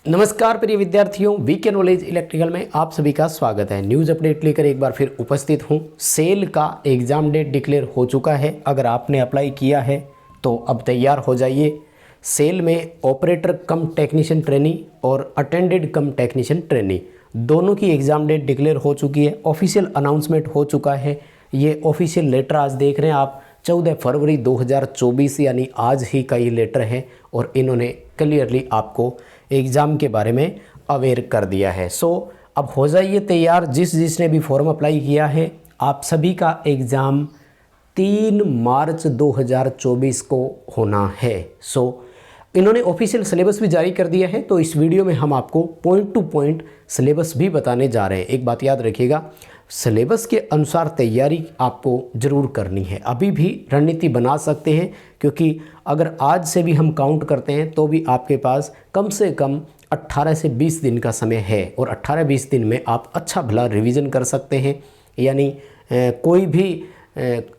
नमस्कार प्रिय विद्यार्थियों, वीके नॉलेज इलेक्ट्रिकल में आप सभी का स्वागत है। न्यूज़ अपडेट लेकर एक बार फिर उपस्थित हूँ। सेल का एग्ज़ाम डेट डिक्लेयर हो चुका है। अगर आपने अप्लाई किया है तो अब तैयार हो जाइए। सेल में ऑपरेटर कम टेक्नीशियन ट्रेनी और अटेंडेड कम टेक्नीशियन ट्रेनी दोनों की एग्ज़ाम डेट डिक्लेयर हो चुकी है। ऑफिशियल अनाउंसमेंट हो चुका है। ये ऑफिशियल लेटर आज देख रहे हैं आप 14 फरवरी 2024 यानी आज ही का ये लेटर है और इन्होंने क्लियरली आपको एग्ज़ाम के बारे में अवेयर कर दिया है। सो अब हो जाइए तैयार। जिसने भी फॉर्म अप्लाई किया है, आप सभी का एग्ज़ाम 3 मार्च 2024 को होना है। सो इन्होंने ऑफिशियल सिलेबस भी जारी कर दिया है, तो इस वीडियो में हम आपको पॉइंट टू पॉइंट सिलेबस भी बताने जा रहे हैं। एक बात याद रखिएगा, सिलेबस के अनुसार तैयारी आपको ज़रूर करनी है। अभी भी रणनीति बना सकते हैं, क्योंकि अगर आज से भी हम काउंट करते हैं तो भी आपके पास कम से कम 18 से 20 दिन का समय है और 18-20 दिन में आप अच्छा भला रिवीजन कर सकते हैं। यानी कोई भी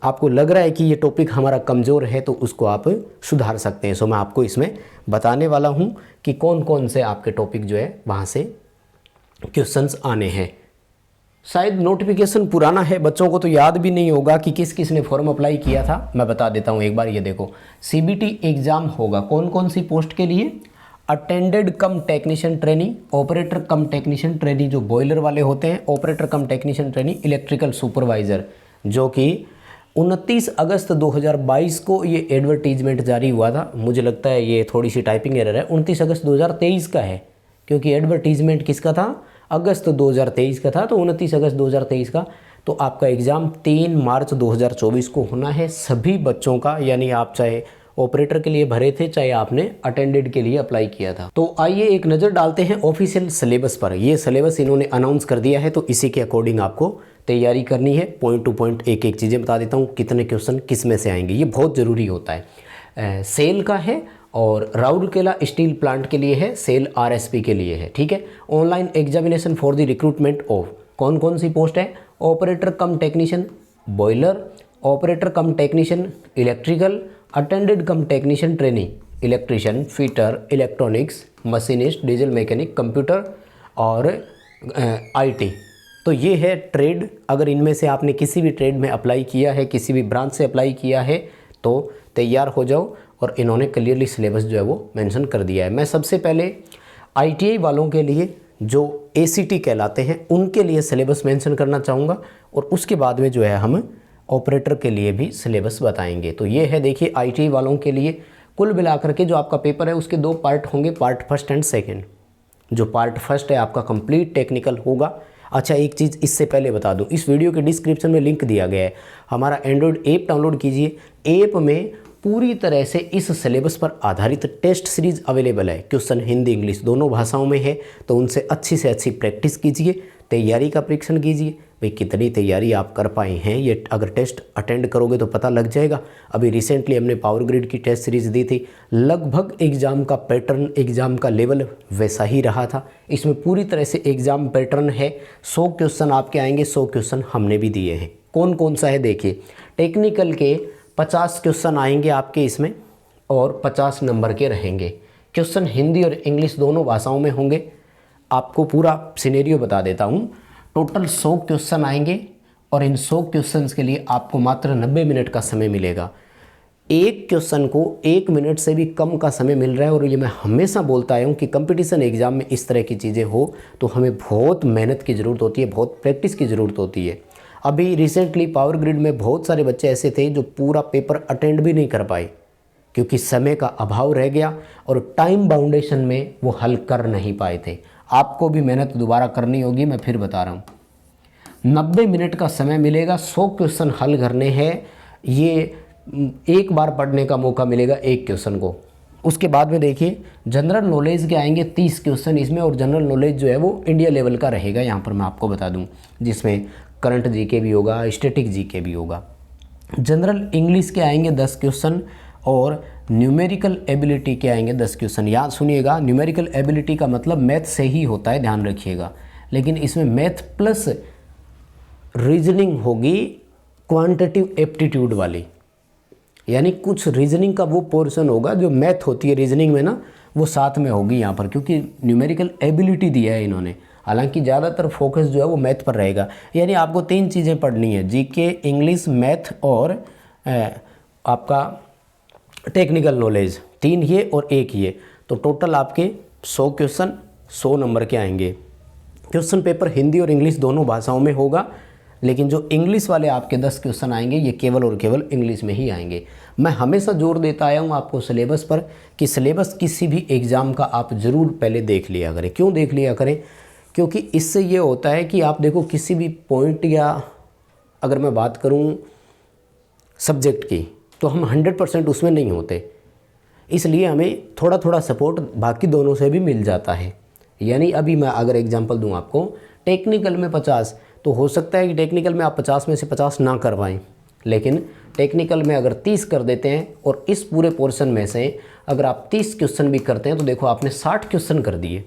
आपको लग रहा है कि ये टॉपिक हमारा कमज़ोर है तो उसको आप सुधार सकते हैं। सो मैं आपको इसमें बताने वाला हूँ कि कौन कौन से आपके टॉपिक जो है वहाँ से क्वेश्चंस आने हैं। शायद नोटिफिकेशन पुराना है, बच्चों को तो याद भी नहीं होगा कि किस किस ने फॉर्म अप्लाई किया था। मैं बता देता हूँ एक बार। ये देखो, सीबीटी एग्ज़ाम होगा कौन कौन सी पोस्ट के लिए? अटेंडेड कम टेक्नीशियन ट्रेनी, ऑपरेटर कम टेक्नीशियन ट्रेनी जो बॉयलर वाले होते हैं, ऑपरेटर कम टेक्नीशियन ट्रेनी, इलेक्ट्रिकल सुपरवाइज़र, जो कि 29 अगस्त 2022 को ये एडवर्टीजमेंट जारी हुआ था। मुझे लगता है ये थोड़ी सी टाइपिंग एरर है, 29 अगस्त 2023 का है, क्योंकि एडवर्टीजमेंट किसका था? अगस्त 2023 का था, तो 29 अगस्त 2023 का। तो आपका एग्ज़ाम 3 मार्च 2024 को होना है सभी बच्चों का। यानी आप चाहे ऑपरेटर के लिए भरे थे, चाहे आपने अटेंडेड के लिए अप्लाई किया था। तो आइए एक नज़र डालते हैं ऑफिशियल सिलेबस पर। ये सिलेबस इन्होंने अनाउंस कर दिया है, तो इसी के अकॉर्डिंग आपको तैयारी करनी है। पॉइंट टू पॉइंट एक एक चीज़ें बता देता हूँ, कितने क्वेश्चन किस में से आएंगे, ये बहुत ज़रूरी होता है। सेल का है और राउरकेला स्टील प्लांट के लिए है, सेल आरएसपी के लिए है। ठीक है। Online examination for the recruitment of कौन कौन सी पोस्ट है? ऑपरेटर कम टेक्नीशियन बॉयलर, ऑपरेटर कम टेक्नीशियन इलेक्ट्रिकल, अटेंडेड कम technician trainee electrician, fitter, electronics, machinist, diesel mechanic, computer और आईटी। तो ये है ट्रेड। अगर इनमें से आपने किसी भी ट्रेड में अप्लाई किया है, किसी भी ब्रांच से अप्लाई किया है, तो तैयार हो जाओ। और इन्होंने क्लियरली सिलेबस जो है वो मेंशन कर दिया है। मैं सबसे पहले आईटीआई वालों के लिए जो एसीटी कहलाते हैं उनके लिए सिलेबस मेंशन करना चाहूँगा, और उसके बाद में जो है हम ऑपरेटर के लिए भी सिलेबस बताएंगे। तो ये है, देखिए, आईटीआई वालों के लिए कुल मिलाकर के जो आपका पेपर है उसके 2 पार्ट होंगे, पार्ट फर्स्ट एंड सेकेंड। जो पार्ट फर्स्ट है आपका कंप्लीट टेक्निकल होगा। अच्छा, एक चीज़ इससे पहले बता दूं, इस वीडियो के डिस्क्रिप्शन में लिंक दिया गया है, हमारा एंड्रॉयड ऐप डाउनलोड कीजिए। ऐप में पूरी तरह से इस सिलेबस पर आधारित टेस्ट सीरीज़ अवेलेबल है। क्वेश्चन हिंदी इंग्लिश दोनों भाषाओं में है, तो उनसे अच्छी से अच्छी प्रैक्टिस कीजिए, तैयारी का परीक्षण कीजिए। भाई कितनी तैयारी आप कर पाए हैं, ये अगर टेस्ट अटेंड करोगे तो पता लग जाएगा। अभी रिसेंटली हमने पावर ग्रिड की टेस्ट सीरीज़ दी थी, लगभग एग्ज़ाम का पैटर्न, एग्ज़ाम का लेवल वैसा ही रहा था। इसमें पूरी तरह से एग्ज़ाम पैटर्न है। 100 क्वेश्चन आपके आएंगे, 100 क्वेश्चन हमने भी दिए हैं। कौन कौन सा है देखिए, टेक्निकल के 50 क्वेश्चन आएंगे आपके इसमें और 50 नंबर के रहेंगे। क्वेश्चन हिंदी और इंग्लिश दोनों भाषाओं में होंगे। आपको पूरा सिनेरियो बता देता हूँ। टोटल 100 क्वेश्चन आएंगे और इन 100 क्वेश्चंस के लिए आपको मात्र 90 मिनट का समय मिलेगा। एक क्वेश्चन को 1 मिनट से भी कम का समय मिल रहा है। और ये मैं हमेशा बोलता आया हूँ कि कंपटीशन एग्ज़ाम में इस तरह की चीज़ें हो तो हमें बहुत मेहनत की ज़रूरत होती है, बहुत प्रैक्टिस की ज़रूरत होती है। अभी रिसेंटली पावर ग्रिड में बहुत सारे बच्चे ऐसे थे जो पूरा पेपर अटेंड भी नहीं कर पाए, क्योंकि समय का अभाव रह गया और टाइम बाउंडेशन में वो हल कर नहीं पाए थे। आपको भी मेहनत दोबारा करनी होगी, मैं फिर बता रहा हूँ। 90 मिनट का समय मिलेगा, 100 क्वेश्चन हल करने हैं। ये एक बार पढ़ने का मौका मिलेगा एक क्वेश्चन को। उसके बाद में देखिए, जनरल नॉलेज के आएंगे 30 क्वेश्चन इसमें, और जनरल नॉलेज जो है वो इंडिया लेवल का रहेगा। यहाँ पर मैं आपको बता दूँ, जिसमें करंट जीके भी होगा, स्टैटिक जीके भी होगा। जनरल इंग्लिश के आएंगे 10 क्वेश्चन और न्यूमेरिकल एबिलिटी के आएंगे 10 क्वेश्चन। याद सुनिएगा, न्यूमेरिकल एबिलिटी का मतलब मैथ से ही होता है, ध्यान रखिएगा। लेकिन इसमें मैथ प्लस रीजनिंग होगी, क्वांटिटिव एप्टीट्यूड वाली। यानी कुछ रीजनिंग का वो पोर्शन होगा जो मैथ होती है रीजनिंग में ना, वो साथ में होगी यहाँ पर, क्योंकि न्यूमेरिकल एबिलिटी दिया है इन्होंने। हालांकि ज़्यादातर फोकस जो है वो मैथ पर रहेगा। यानी आपको 3 चीज़ें पढ़नी है, जीके, इंग्लिश, मैथ और आपका टेक्निकल नॉलेज, 3 ये और 1 ये। तो टोटल आपके 100 क्वेश्चन 100 नंबर के आएंगे। क्वेश्चन पेपर हिंदी और इंग्लिश दोनों भाषाओं में होगा, लेकिन जो इंग्लिश वाले आपके 10 क्वेश्चन आएंगे ये केवल और केवल इंग्लिश में ही आएंगे। मैं हमेशा जोर देता आया हूँ आपको सिलेबस पर, कि सिलेबस किसी भी एग्ज़ाम का आप ज़रूर पहले देख लिया करें। क्यों देख लिया करें? क्योंकि इससे ये होता है कि आप देखो किसी भी पॉइंट, या अगर मैं बात करूँ सब्जेक्ट की, तो हम 100% उसमें नहीं होते, इसलिए हमें थोड़ा थोड़ा सपोर्ट बाकी दोनों से भी मिल जाता है। यानी अभी मैं अगर एग्जांपल दूं आपको, टेक्निकल में 50, तो हो सकता है कि टेक्निकल में आप 50 में से 50 ना कर पाएँ, लेकिन टेक्निकल में अगर 30 कर देते हैं और इस पूरे पोर्शन में से अगर आप 30 क्वेश्चन भी करते हैं तो देखो आपने 60 क्वेश्चन कर दिए।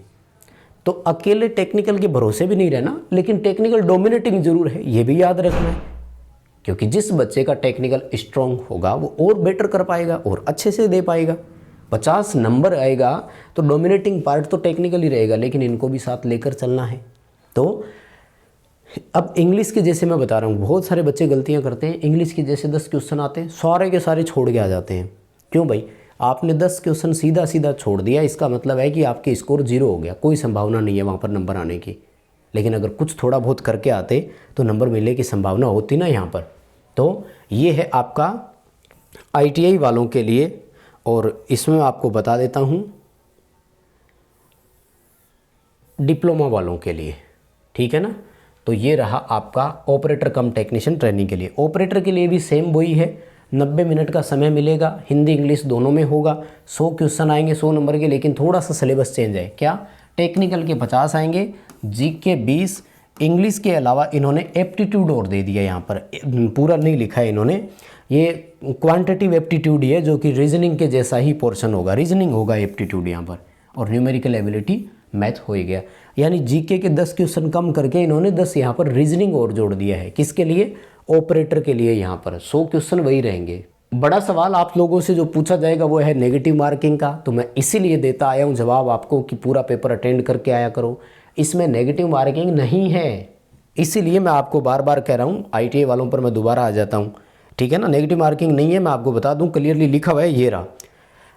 तो अकेले टेक्निकल के भरोसे भी नहीं रहना, लेकिन टेक्निकल डोमिनेटिंग जरूर है, ये भी याद रखना है। क्योंकि जिस बच्चे का टेक्निकल स्ट्रॉन्ग होगा वो और बेटर कर पाएगा और अच्छे से दे पाएगा। 50 नंबर आएगा तो डोमिनेटिंग पार्ट तो टेक्निकल ही रहेगा, लेकिन इनको भी साथ लेकर चलना है। तो अब इंग्लिश के जैसे मैं बता रहा हूँ, बहुत सारे बच्चे गलतियाँ करते हैं। इंग्लिश के जैसे 10 क्वेश्चन आते हैं, सारे के सारे छोड़ के आ जाते हैं। क्यों भाई? आपने 10 क्वेश्चन सीधा सीधा छोड़ दिया, इसका मतलब है कि आपके स्कोर 0 हो गया, कोई संभावना नहीं है वहाँ पर नंबर आने की। लेकिन अगर कुछ थोड़ा बहुत करके आते तो नंबर मिलने की संभावना होती ना यहाँ पर। तो ये है आपका ITI वालों के लिए, और इसमें आपको बता देता हूँ डिप्लोमा वालों के लिए, ठीक है ना। तो ये रहा आपका ऑपरेटर कम टेक्नीशियन ट्रेनिंग के लिए। ऑपरेटर के लिए भी सेम वही है, 90 मिनट का समय मिलेगा, हिंदी इंग्लिश दोनों में होगा। 100 क्वेश्चन आएंगे 100 नंबर के, लेकिन थोड़ा सा सिलेबस चेंज है। क्या? टेक्निकल के 50 आएंगे, जीके 20, इंग्लिश के अलावा इन्होंने एप्टीट्यूड और दे दिया। यहाँ पर पूरा नहीं लिखा है इन्होंने, ये क्वांटिटिव एप्टीट्यूड ही है, जो कि रीजनिंग के जैसा ही पोर्शन होगा। रीजनिंग होगा एप्टीट्यूड यहाँ पर, और न्यूमेरिकल एबिलिटी मैथ हो ही गया। यानी जीके के 10 क्वेश्चन कम करके इन्होंने 10 यहाँ पर रीजनिंग और जोड़ दिया है। किसके लिए? ऑपरेटर के लिए। यहाँ पर 100 क्वेश्चन वही रहेंगे। बड़ा सवाल आप लोगों से जो पूछा जाएगा वो है नेगेटिव मार्किंग का। तो मैं इसीलिए देता आया हूँ जवाब आपको कि पूरा पेपर अटेंड करके आया करो, इसमें नेगेटिव मार्किंग नहीं है। इसीलिए मैं आपको बार बार कह रहा हूँ, ITI वालों पर मैं दोबारा आ जाता हूँ, ठीक है ना। नेगेटिव मार्किंग नहीं है, मैं आपको बता दूँ, क्लियरली लिखा हुआ है, ये रहा।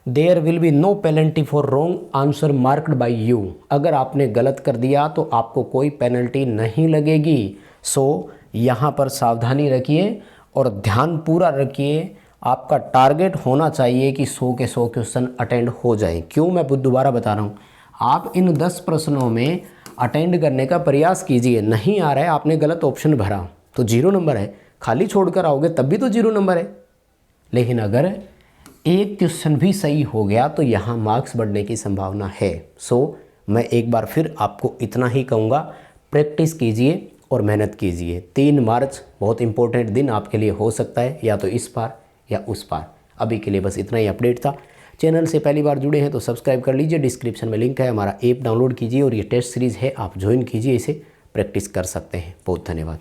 There will be no penalty for wrong answer marked by you. अगर आपने गलत कर दिया तो आपको कोई पेनल्टी नहीं लगेगी। सो यहाँ पर सावधानी रखिए और ध्यान पूरा रखिए। आपका टारगेट होना चाहिए कि 100 के 100 क्वेश्चन अटेंड हो जाए। क्यों? मैं दोबारा बता रहा हूँ, आप इन 10 प्रश्नों में अटेंड करने का प्रयास कीजिए। नहीं आ रहा है, आपने गलत ऑप्शन भरा तो 0 नंबर है, खाली छोड़कर आओगे तब भी तो 0 नंबर है। लेकिन अगर एक क्वेश्चन भी सही हो गया तो यहाँ मार्क्स बढ़ने की संभावना है। सो मैं एक बार फिर आपको इतना ही कहूँगा, प्रैक्टिस कीजिए और मेहनत कीजिए। 3 मार्च बहुत इंपॉर्टेंट दिन आपके लिए हो सकता है, या तो इस बार या उस बार। अभी के लिए बस इतना ही अपडेट था। चैनल से पहली बार जुड़े हैं तो सब्सक्राइब कर लीजिए, डिस्क्रिप्शन में लिंक है, हमारा ऐप डाउनलोड कीजिए और ये टेस्ट सीरीज़ है, आप ज्वाइन कीजिए, इसे प्रैक्टिस कर सकते हैं। बहुत धन्यवाद।